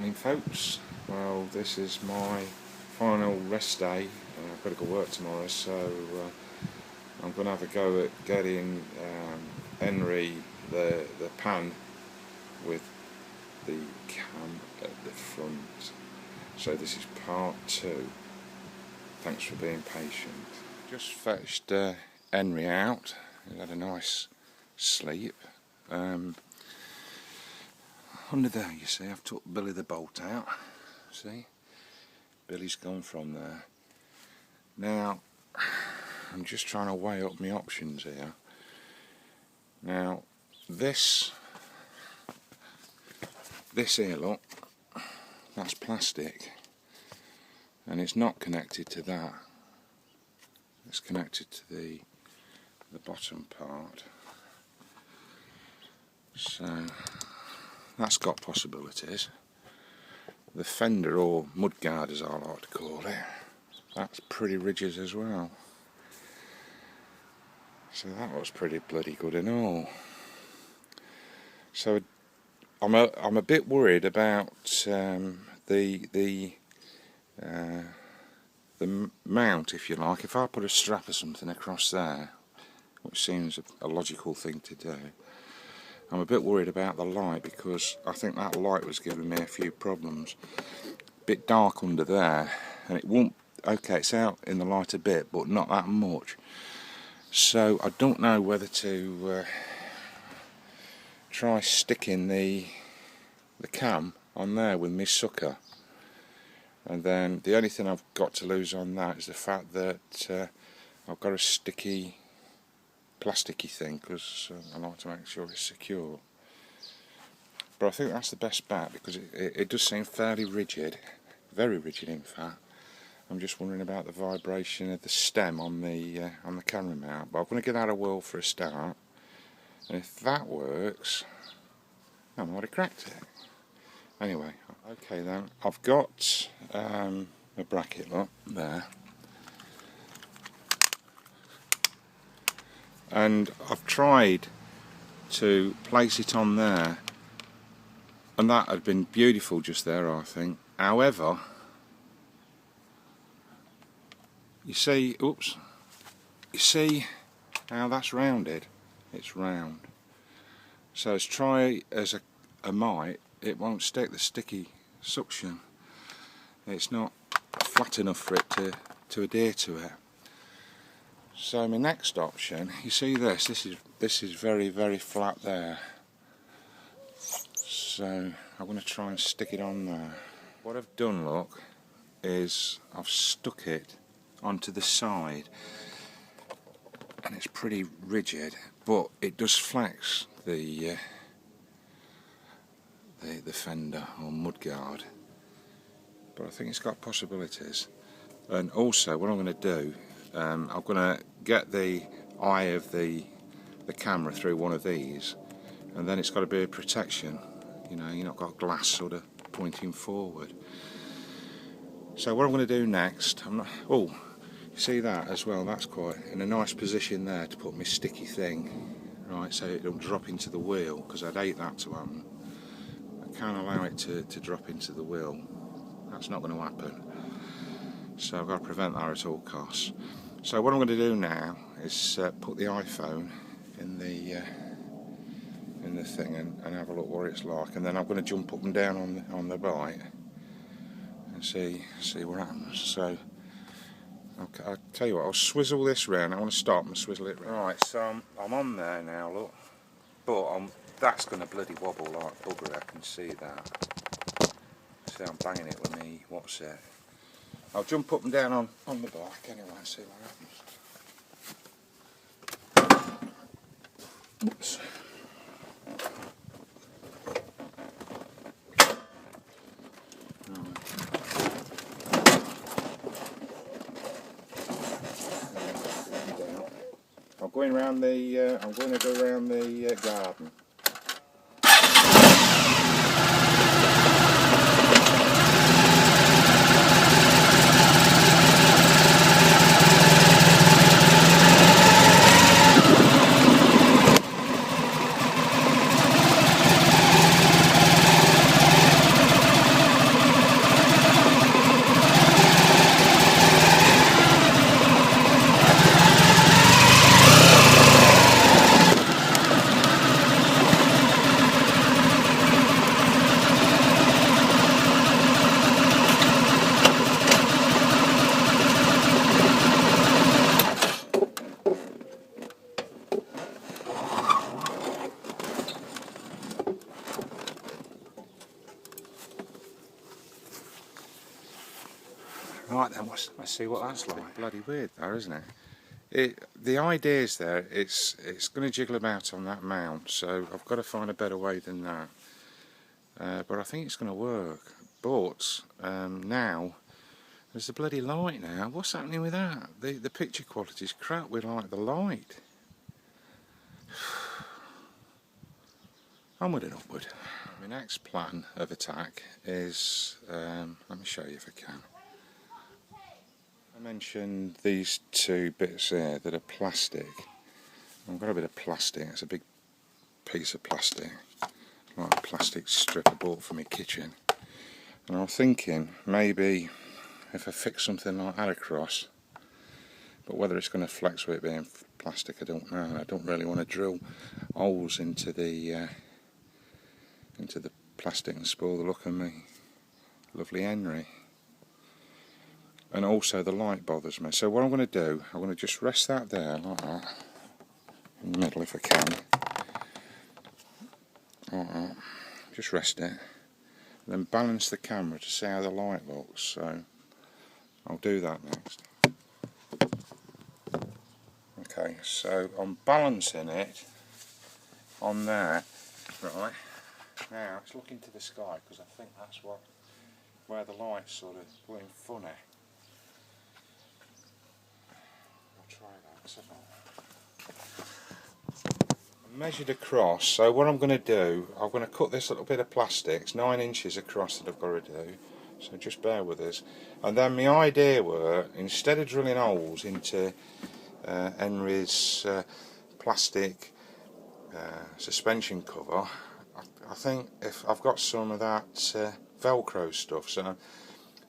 happening, folks? Well, this is my final rest day. I've got to go work tomorrow, so I'm going to have a go at getting Henry the pan with the cam at the front. So this is part 2. Thanks for being patient. Just fetched Henry out. He had a nice sleep. Under there, you see, I've took Billy the bolt out. See? Billy's gone from there. Now, I'm just trying to weigh up my options here. Now, this here, look, that's plastic. And it's not connected to that. It's connected to the bottom part. So that's got possibilities. The fender, or mudguard as I like to call it, that's pretty rigid as well. So that looks pretty bloody good and all. So I'm a bit worried about the mount, if you like. If I put a strap or something across there, which seems a logical thing to do, I'm a bit worried about the light, because I think that light was giving me a few problems. A bit dark under there, and it won't. Okay, it's out in the light a bit, but not that much. So I don't know whether to try sticking the cam on there with my sucker. And then the only thing I've got to lose on that is the fact that I've got a sticky, plasticky thing, because I like to make sure it's secure. But I think that's the best bet, because it does seem fairly rigid, very rigid in fact. I'm just wondering about the vibration of the stem on the camera mount, but I'm going to give that a whirl for a start. And if that works, I might have cracked it. Anyway, okay then, I've got a bracket, look, there. And I've tried to place it on there, and that had been beautiful just there, I think. However, you see, oops, you see how that's rounded? It's round. So as try as a might, it won't stick, the sticky suction. It's not flat enough for it to adhere to it. So my next option, you see this is very, very flat there. So I'm going to try and stick it on there. What I've done, look, is I've stuck it onto the side, and it's pretty rigid, but it does flex the fender or mudguard. But I think it's got possibilities. And also, what I'm going to do, I'm going to get the eye of the camera through one of these, and then it's got to be a protection. You know, you've not got glass sort of pointing forward. So what I'm going to do next, oh, you see that as well? That's quite in a nice position there to put my sticky thing, right? So it don't drop into the wheel, because I'd hate that to happen. I can't allow it to drop into the wheel. That's not going to happen. So I've got to prevent that at all costs. So what I'm going to do now is put the iPhone in the thing and have a look what it's like, and then I'm going to jump up and down on the bike and see what happens. So I'll tell you what, I'll swizzle this round. I want to stop and swizzle it round. Right, so I'm on there now, look, but that's going to bloody wobble like bugger. I can see that. See, I'm banging it with me. What's it? I'll jump up and down on the bike anyway and see what happens. Oops. I'm going to go around the garden. Right then, let's see what that's like. Bloody weird though, isn't it? The idea's there, it's going to jiggle about on that mount, so I've got to find a better way than that. But I think it's going to work. But now, there's the bloody light now. What's happening with that? The picture quality's crap with like the light. Onward and upward. My next plan of attack is, let me show you if I can. I mentioned these two bits here that are plastic. I've got a bit of plastic, it's a big piece of plastic, like a plastic strip I bought for my kitchen. And I'm thinking maybe if I fix something like that across, but whether it's going to flex with it being plastic I don't know. I don't really want to drill holes into the plastic and spoil the look of me lovely Henry. And also the light bothers me. So what I'm going to do, I'm going to just rest that there like that, in the middle if I can. Like that. Just rest it. And then balance the camera to see how the light looks. So I'll do that next. Okay, so I'm balancing it on there. Right. Now it's looking to the sky because I think that's where the light's sort of going funny. Try that. I measured across, so what I'm going to do, I'm going to cut this little bit of plastic, it's 9 inches across that I've got to do, so just bear with us. And then my idea were, instead of drilling holes into Henry's plastic suspension cover, I think if I've got some of that Velcro stuff, so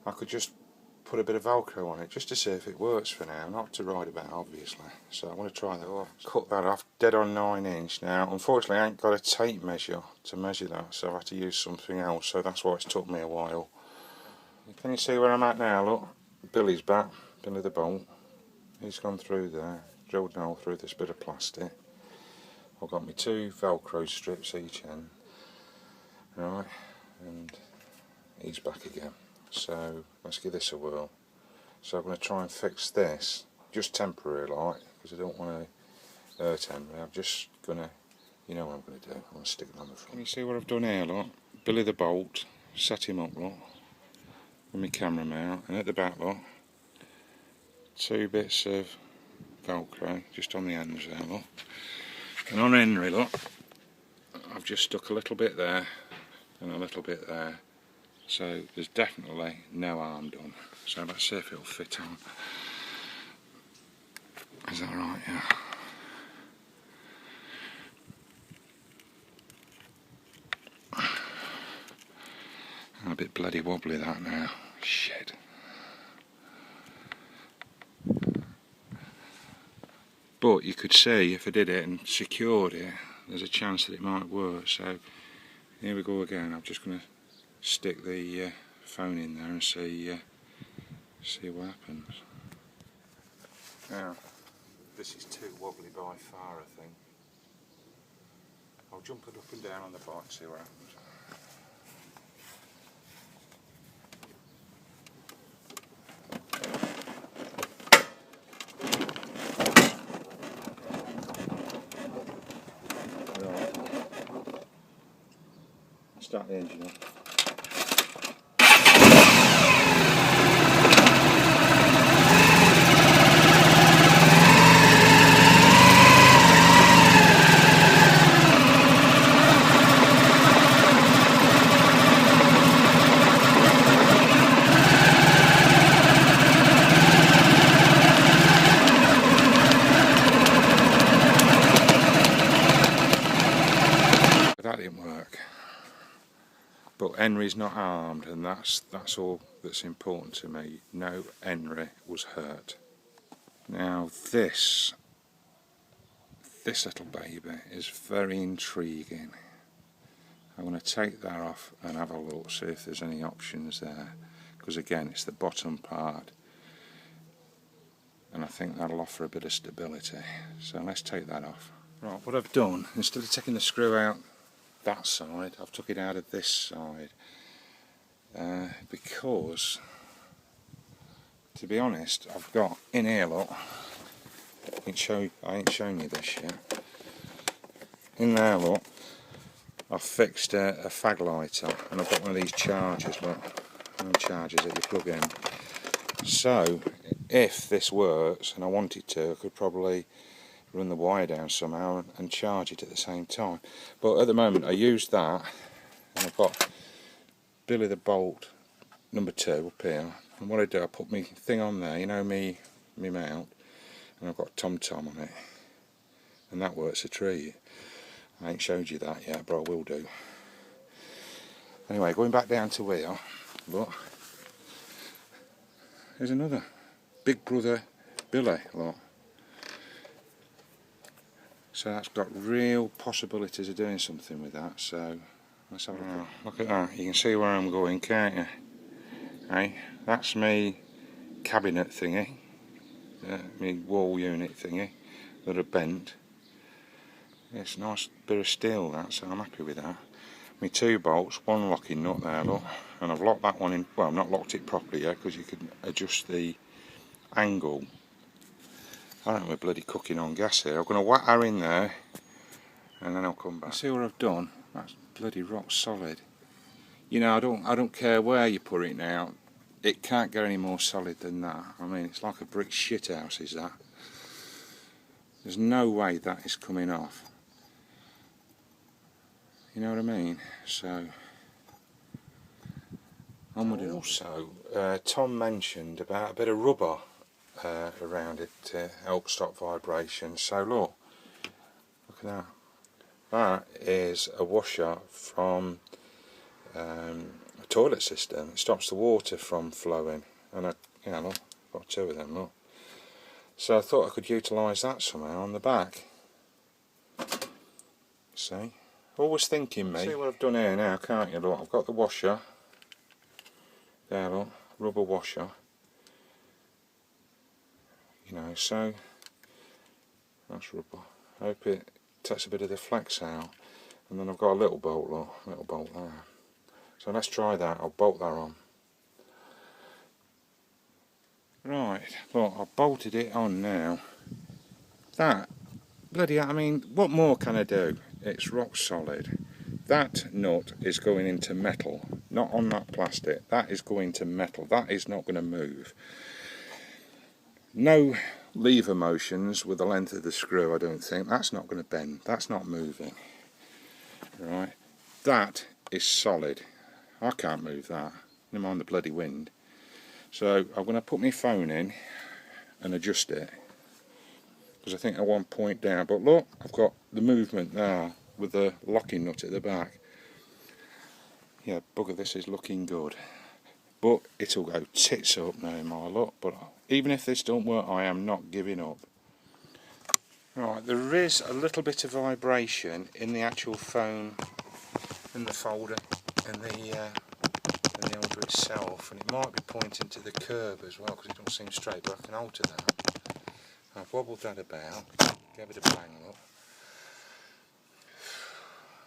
I could just put a bit of Velcro on it just to see if it works for now, not to ride about obviously. So I want to try that off. Cut that off dead on 9 inch. Now unfortunately I ain't got a tape measure to measure that, so I have to use something else, so that's why it's took me a while. Can you see where I'm at now? Look, Billy's back, Billy the bolt. He's gone through there, drilled a hole through this bit of plastic. I've got my 2 Velcro strips each end. Right, and he's back again. So let's give this a whirl. So I'm going to try and fix this, just temporary like, because I don't want to hurt Henry. I'm just going to, you know what I'm going to do, I'm going to stick it on the front. Can you see what I've done here, look? Billy the bolt, set him up, look, with my camera mount, and at the back, look, 2 bits of Velcro, just on the ends there, look. And on Henry, look, I've just stuck a little bit there, and a little bit there. So there's definitely no harm done. So let's see if it'll fit on. Is that right? Yeah. I'm a bit bloody wobbly that now. Shit. But you could see if I did it and secured it, there's a chance that it might work. So here we go again. I'm just going to stick the phone in there and see what happens. Now, this is too wobbly by far, I think. I'll jump it up and down on the bike and see what happens. Right. Start the engine up. That didn't work. But Henry's not harmed, and that's all that's important to me. No, Henry was hurt. Now this little baby is very intriguing. I'm going to take that off and have a look, see if there's any options there, because again it's the bottom part, and I think that'll offer a bit of stability. So let's take that off. Right, what I've done, instead of taking the screw out that side, I've took it out of this side, because To be honest, I've got in here, look, I ain't shown you this yet. In there, look, I've fixed a fag lighter, and I've got one of these chargers, look, one of the chargers that you plug in. So, if this works, and I wanted to, I could probably run the wire down somehow and charge it at the same time. But at the moment, I used that, and I've got Billy the Bolt number 2 up here. And what I do, I put my thing on there, you know, me mount, and I've got Tom Tom on it, and that works a treat. I ain't showed you that yet, but I will do. Anyway, going back down to here, look, there's another Big Brother Billy, look. So that's got real possibilities of doing something with that. So let's have a look. Look at that. You can see where I'm going, can't you? Hey, that's me cabinet thingy, me wall unit thingy that are bent. It's a nice bit of steel, that, so I'm happy with that. My 2 bolts, one locking nut there, look, and I've locked that one in. Well, I've not locked it properly yet because you can adjust the angle. I don't know, we're bloody cooking on gas here. I'm going to whack her in there and then I'll come back. See what I've done? That's bloody rock solid. You know, I don't care where you put it now. It can't get any more solid than that. I mean, it's like a brick shit house, is that? There's no way that is coming off. You know what I mean? So, onward and also, Tom mentioned about a bit of rubber around it to help stop vibrations. So look at that. That is a washer from a toilet system. It stops the water from flowing, and you know, look, I've got 2 of them, look. So I thought I could utilise that somehow on the back. See? Always thinking, me. See what I've done here now, can't you? Look, I've got the washer. There, look, rubber washer. You know, so that's rubber. I hope it takes a bit of the flex out. And then I've got a little bolt, look, little bolt there. So let's try that. I'll bolt that on. Right, look, I've bolted it on now. That, bloody, I mean, what more can I do? It's rock solid. That nut is going into metal, not on that plastic. That is going to metal. That is not going to move. No lever motions with the length of the screw, I don't think. That's not going to bend. That's not moving. Right, that is solid. I can't move that. Never mind the bloody wind. So I'm going to put my phone in and adjust it, because I think I want point down. But look, I've got the movement there with the locking nut at the back. Yeah, bugger, this is looking good. But it'll go tits up now, my luck. But even if this don't work, I am not giving up. Right, there is a little bit of vibration in the actual phone, in the folder, in the holder itself, and it might be pointing to the curb as well, because it don't seem straight, but I can alter that. I've wobbled that about, give it a bang, look.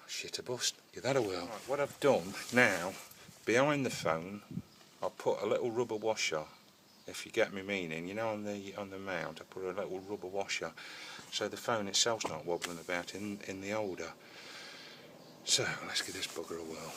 Shit a bust, give that a whirl. Right, what I've done now, behind the phone, I'll put a little rubber washer, if you get me meaning, you know, on the mount, I put a little rubber washer, so the phone itself's not wobbling about in the holder. So, let's give this bugger a whirl.